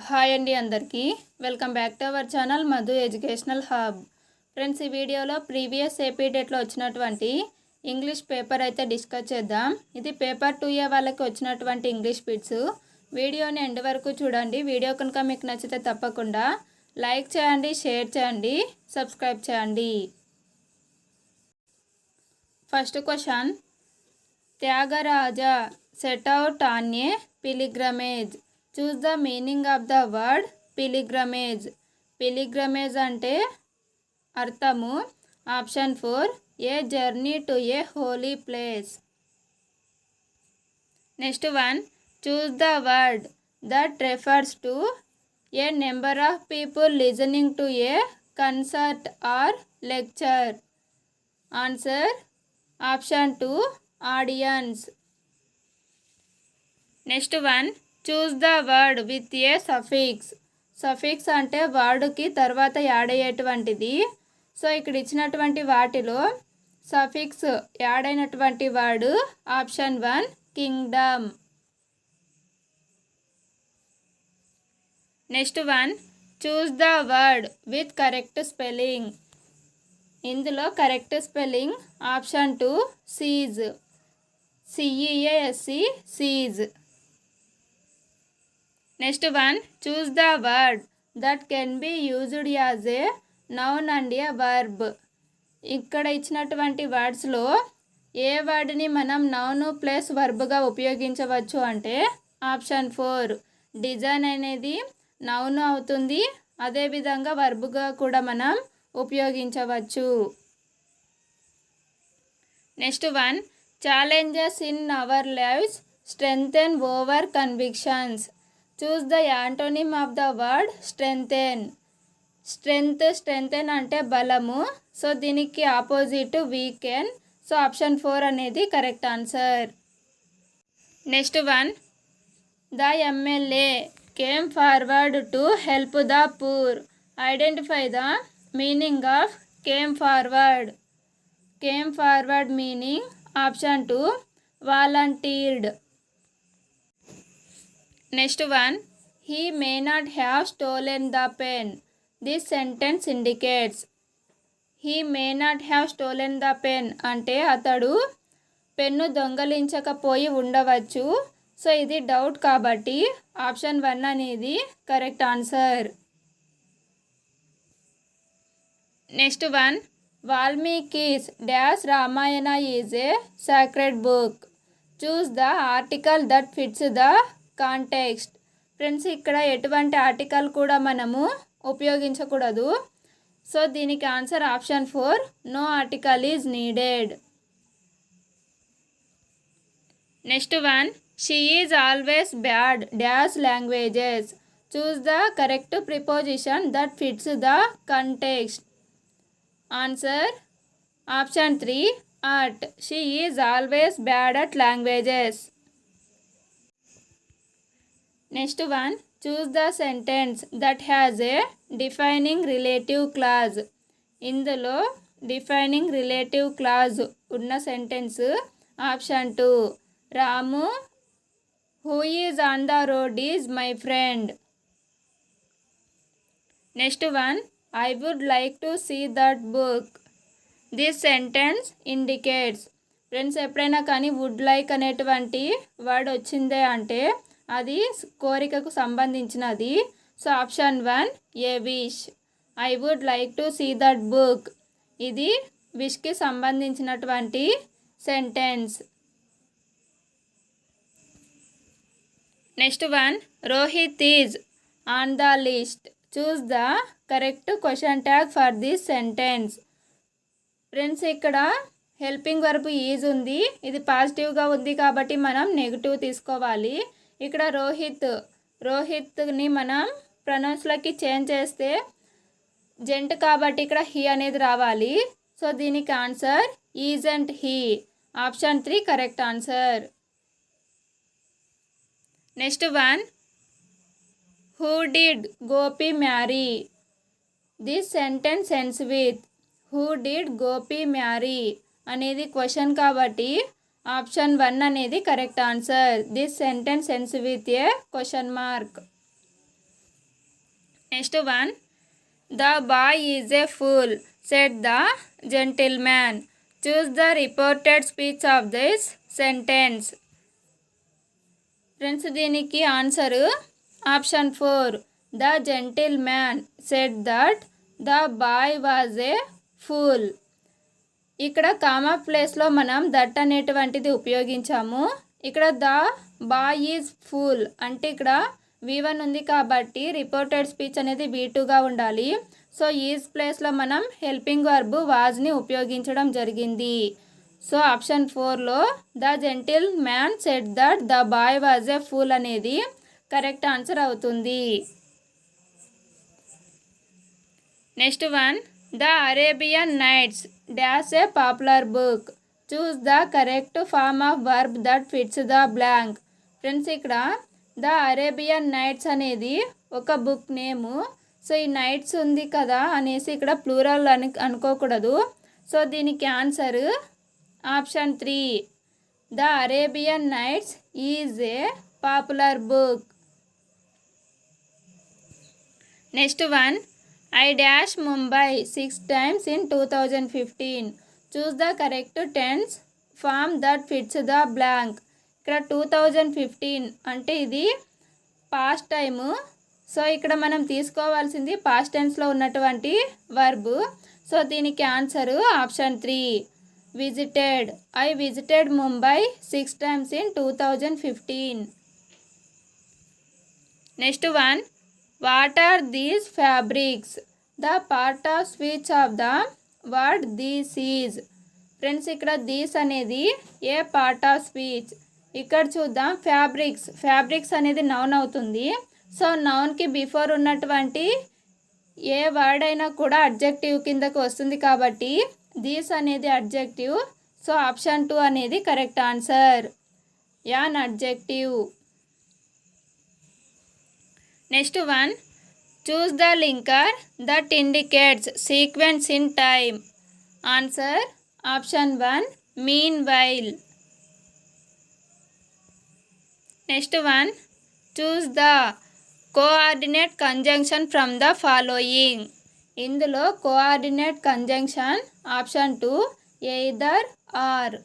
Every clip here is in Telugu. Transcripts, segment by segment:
హాయ్ అండి అందరికీ welcome back to our channel Madhu educational hub. Friends, ఈ వీడియోలో ప్రీవియస్ ఏపీ డేట్లో వచ్చినటువంటి ఇంగ్లీష్ పేపర్ అయితే డిస్కస్ చేద్దాం. ఇది పేపర్ 2A వాళ్ళకి వచ్చినటువంటి ఇంగ్లీష్ బిట్స్. వీడియోని ఎండ్ వరకు చూడండి. వీడియో కనుక మీకు నచ్చితే తప్పకుండా లైక్ చేయండి, షేర్ చేయండి, సబ్స్క్రైబ్ చేయండి. First question, Thyagaraja set out on a pilgrimage. Choose the meaning of the word pilgrimage. Pilgrimage అంటే అర్థము. Option 4, a journey to a holy place. Next one, choose the word that refers to a number of people listening to a concert or lecture. Answer option 2, audience. Next one, choose the word with a suffix. Suffix అంటే వర్డ్కి తర్వాత యాడ్ అయ్యేటువంటిది. సో ఇక్కడ ఇచ్చినటువంటి వాటిలో సఫిక్స్ యాడ్ అయినటువంటి word option 1, kingdom. Next one, choose the word with correct spelling. ఇందులో correct spelling option 2, cease. C E A S E, cease. Next one, choose the word that can be used as a noun and a verb. ఇక్కడ ఇచ్చినటువంటి వర్డ్స్లో ఏ వర్డ్ని మనం నౌన్ ప్లస్ వర్బ్గా ఉపయోగించవచ్చు అంటే ఆప్షన్ 4, డిజైన్ అనేది నౌన్ అవుతుంది. అదేవిధంగా వర్బ్గా కూడా మనం ఉపయోగించవచ్చు. Next one, challenges in our lives strengthen over convictions. Choose the antonym of the word strengthen. Strengthen అంటే బలము. సో దీనికి ఆపోజిట్ వీకెన్. సో ఆప్షన్ 4 అనేది correct answer. Next one, the MLA came forward to help the poor. Identify the meaning of came forward. Came forward meaning option 2, volunteered. Next one, he may not have stolen the pen. This sentence indicates. He may not have stolen the pen అంటే అతడు పెన్ను దొంగలించకపోయి ఉండవచ్చు. సో ఇది డౌట్ కాబట్టి ఆప్షన్ 1 అనేది correct answer. Next one, Valmiki's dash Ramayana is a sacred book. Choose the article that fits the context. Friends, ఇక్కడ ఎటువంటి ఆర్టికల్ కూడా మనము ఉపయోగించకూడదు. సో దీనికి answer option 4, no article is needed. Next one, she is always bad dash languages. Choose the correct preposition that fits the context. Answer option 3, at. She is always bad at languages. Next one, choose the sentence that has a defining relative clause. ఇందులో డిఫైనింగ్ రిలేటివ్ క్లాజ్ ఉన్న sentence option 2, Ramu who is on the road is my friend. Next one, I would like to see that book. This sentence indicates. Friends, ఎప్పుడైనా కానీ వుడ్ లైక్ అనేటువంటి వర్డ్ వచ్చిందే అంటే అది కోరికకు సంబంధించినది. So option 1, a wish. I would like to see that book ఇది విష్కి సంబంధించినటువంటి sentence. Next one, Rohit is on the list. Choose the correct question tag for this sentence. Friends, ఇక్కడ హెల్పింగ్ వర్బ్ ఈజ్ ఉంది. ఇది పాజిటివ్గా ఉంది కాబట్టి మనం నెగిటివ్ తీసుకోవాలి. ఇక్కడ రోహిత్ని మనం ప్రొనౌన్స్లోకి చేంజ్ చేస్తే జెంట్ కాబట్టి ఇక్కడ హీ అనేది రావాలి. సో దీనికి answer isn't he. Option 3 correct answer. Next one, who did Gopi marry. This sentence ends with who did Gopi marry అనేది క్వశ్చన్ కాబట్టి ఆప్షన్ 1 అనేది correct answer. This sentence ends with a question mark. Next one, the boy is a fool said the gentleman. Choose the reported speech of this sentence. Friends దీనికి answer option 4, the gentleman said that the boy was a pool. ఇక్కడ కామా ప్లేస్లో మనం దట్ అనేటువంటిది ఉపయోగించాము. ఇక్కడ ద బాయ్ ఈజ్ ఫూల్ అంటే ఇక్కడ V1 ఉంది కాబట్టి రిపోర్టెడ్ స్పీచ్ అనేది V2గా ఉండాలి. సో ఈజ్ ప్లేస్లో మనం హెల్పింగ్ వర్బ్ వాజ్ని ఉపయోగించడం జరిగింది. సో ఆప్షన్ 4లో the gentleman said that the boy was a fool అనేది కరెక్ట్ ఆన్సర్ అవుతుంది. Next one, the Arabian Nights dash a popular book. Choose the correct form of verb that fits the blank. Friends ఇక్కడ ద అరేబియన్ నైట్స్ అనేది ఒక బుక్ నేము. సో ఈ నైట్స్ ఉంది కదా అనేసి ఇక్కడ ప్లూరల్ అనుకోకూడదు. సో దీనికి answer option 3, the Arabian Nights is a popular book. Next one, I dash Mumbai 6 times in 2015. Choose the correct tense form that fits the blank. ఇక్కడ 2015 అంటే ఇది పాస్ట్ టైము. సో ఇక్కడ మనం తీసుకోవాల్సింది పాస్ట్ టెన్స్లో ఉన్నటువంటి వర్బ్. సో దీనికి answer option 3, visited. I visited Mumbai 6 times in 2015. Next one, what are these fabrics. The part of speech of the word these is. Friends ఇక్కడ దీస్ అనేది ఏ పార్ట్ ఆఫ్ స్పీచ్. ఇక్కడ చూద్దాం, ఫ్యాబ్రిక్స్ అనేది నౌన్ అవుతుంది. సో నౌన్కి బిఫోర్ ఉన్నటువంటి ఏ వర్డ్ అయినా కూడా అడ్జెక్టివ్ కిందకు వస్తుంది కాబట్టి దీస్ అనేది అడ్జెక్టివ్. సో ఆప్షన్ 2 అనేది correct answer, an adjective. Next one, choose the linker that indicates sequence in time. Answer option 1, meanwhile. Next one, choose the coordinate conjunction from the following. ఇందులో coordinate conjunction option 2, either or.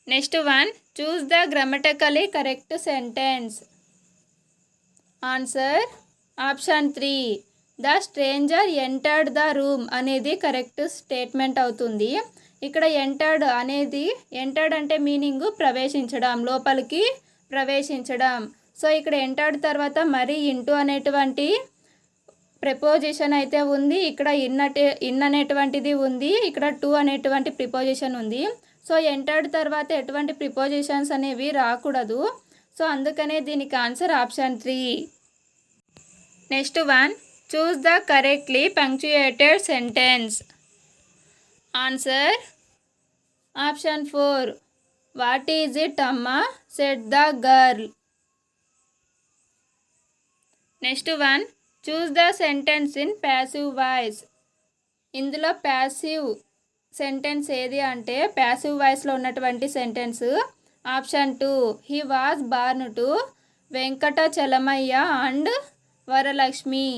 Next one, choose the grammatically correct sentence. Answer option 3, the stranger entered the room అనేది కరెక్ట్ స్టేట్మెంట్ అవుతుంది. ఇక్కడ ఎంటర్డ్ అంటే మీనింగ్ ప్రవేశించడం, లోపలికి ప్రవేశించడం. సో ఇక్కడ ఎంటర్డ్ తర్వాత మరి ఇంటూ అనేటువంటి ప్రిపోజిషన్ అయితే ఉంది. ఇక్కడ ఇన్ అనేటువంటిది ఉంది. ఇక్కడ టు అనేటువంటి ప్రిపోజిషన్ ఉంది. సో ఎంటర్డ్ తర్వాత ఎటువంటి ప్రిపోజిషన్స్ అనేవి రాకూడదు. సో అందుకనే దీనికి answer option 3. Next one, choose the correctly punctuated sentence. Answer option 4, what is it అమ్మా said the girl. Next one, choose the sentence in passive voice. ఇందులో ప్యాసివ్ సెంటెన్స్ ఏది అంటే ప్యాసివ్ వాయిస్లో ఉన్నటువంటి sentence option 2, he was born to Venkatachalamayya and Varalakshmi.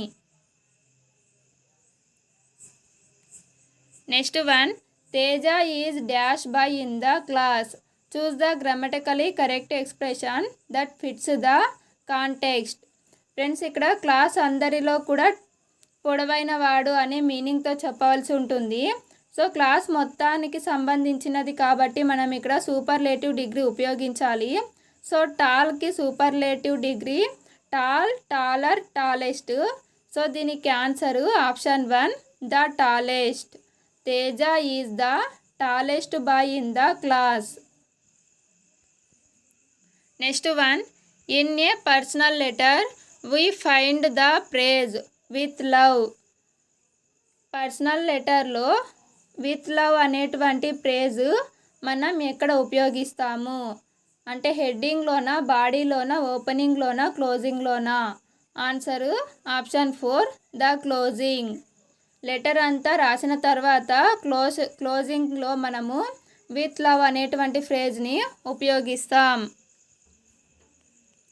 Next one, Teja is dash by in the class. Choose the grammatically correct expression that fits the context. Friends ఇక్కడ క్లాస్ అందరిలో కూడా పొడవైన వాడు అనే మీనింగ్తో చెప్పవలసి ఉంటుంది. సో క్లాస్ మొత్తానికి సంబంధించినది కాబట్టి మనం ఇక్కడ సూపర్లేటివ్ డిగ్రీ ఉపయోగించాలి. సో టాల్కి superlative degree tall, taller, tallest. So దీనికి answer option 1, the tallest. Teja is the tallest boy in the class. Next one, in a personal letter we find the phrase with love. Personal లెటర్లో విత్ లవ్ అనేటువంటి ప్రేజ్ మనం ఎక్కడ ఉపయోగిస్తాము అంటే హెడ్డింగ్లోనా, బాడీలోనా, ఓపెనింగ్లోనా, క్లోజింగ్లోనా. Answer option 4, the closing. Letter అంతా రాసిన తర్వాత క్లోజింగ్లో మనము విత్ లవ్ అనేటువంటి ఫ్రేజ్ని ఉపయోగిస్తాం.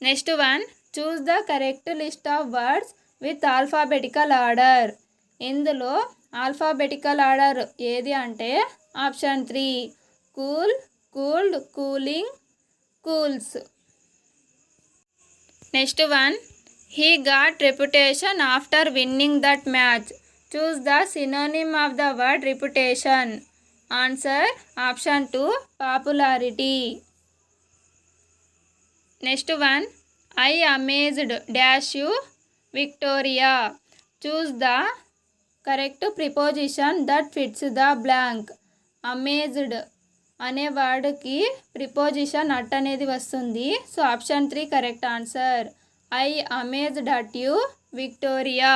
Next one, choose the correct list of words with alphabetical order. ఇందులో ఆల్ఫాబెటికల్ ఆర్డర్ ఏది అంటే option 3 cool, cooled, cooling, cools. Next one, he got reputation after winning that match. Choose the synonym of the word reputation. Answer option 2 popularity. Next one, I amazed dash you Victoria. Choose the correct preposition that fits the blank. Amazed అనే వర్డ్కి ప్రిపోజిషన్ అట్ అనేది వస్తుంది. So option 3 correct answer. I amazed at you Victoria.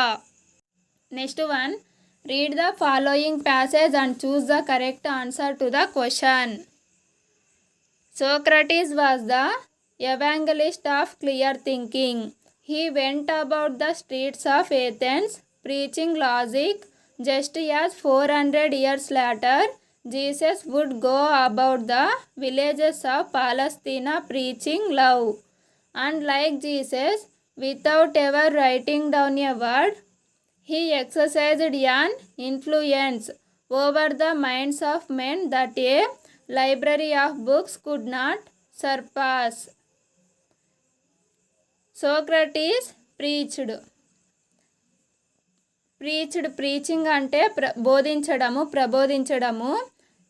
Next one, read the following passage and choose the correct answer to the question. Socrates was the evangelist of clear thinking. He went about the streets of Athens preaching logic, just as 400 years later Jesus would go about the villages of Palestine preaching love. And like Jesus, without ever writing down a word, he exercised an influence over the minds of men that a library of books could not surpass. Socrates preached. Preaching అంటే బోధించడము, ప్రబోధించడము.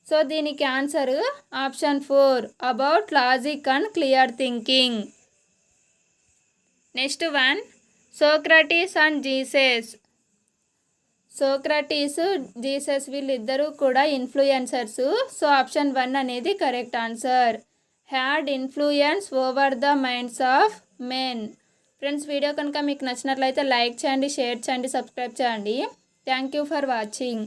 సో దీనికి answer option 4 about logic and clear thinking. Next one, Socrates and Jesus. Socrates, Jesus వీళ్ళిద్దరూ కూడా ఇన్ఫ్లుయెన్సర్స్. సో ఆప్షన్ 1 అనేది correct answer. Had influence over the minds of men. Friends, video కనుక మీకు నచ్చినట్లయితే లైక్ చేయండి, షేర్ చేయండి, సబ్స్క్రైబ్ చేయండి. Thank you for watching.